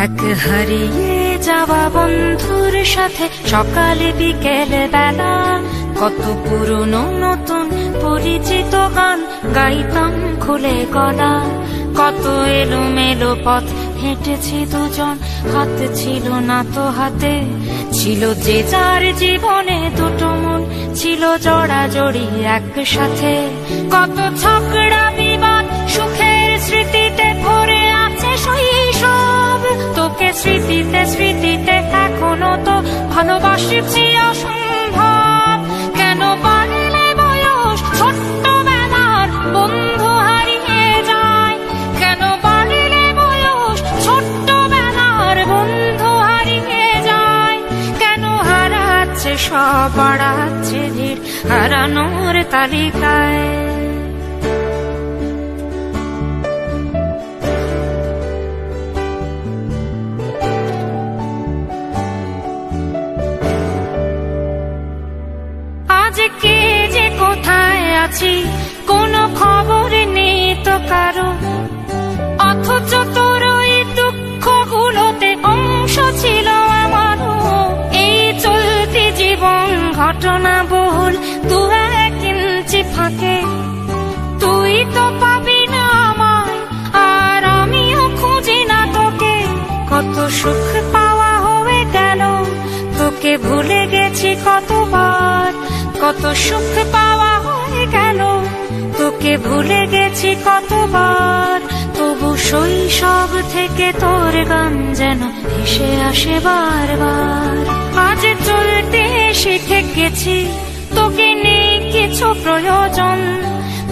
এক হারিয়ে যাওয়া বন্ধুর সাথে সকালে বিকেল বেলা কত পুরনো নতুন পরিচিত গান গাইতাম খুলে গলা। কত এলোমেলো পথ হেঁটেছি দুজন, হাত ছিল না তো হাতে। ছিল যে যার জীবনে দুটো মন, ছিল জড়াজড়ি একসাথে। কত ঝগড়া বিবাদ সুখের স্মৃতিতে ভরে আছে শৈশব। তোকে স্মৃতিতে স্মৃতিতে এখনো তো ভালোবাসছি অসম্ভব। কেন বাড়লে বয়স ছোট্টবেলার বন্ধু হারিয়ে যায়? কেন বাড়লে বয়স ছোট্টবেলার বন্ধু হারিয়ে যায়? কেন হারাচ্ছে সব, বাড়াচ্ছে ভিড় হারানোর তালিকায়? কে যে কোথায় আছি কোনো খবর নেই তো কারো, অথচ তোর ওই দুঃখগুলোতে অংশ ছিল আমারও। এই চলতি জীবন ঘটনা বহুল দু এক ইঞ্চি ফাঁকে। তুই তো পাবি না আমায়, আর আমিও খুঁজি না তোকে। কত সুখ পাওয়া হয়ে গেল, তোকে ভুলে গেছি কতবার। কত সুখ পাওয়া হয়ে গেল, তোকে ভুলে গেছি কতবার। তবু শৈশব থেকে তোর গান যেন ভেসে আসে বারবার। আজ চলতে শিখে গেছি, তোকে নেই কিছু প্রয়োজন,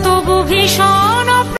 তবু ভীষণ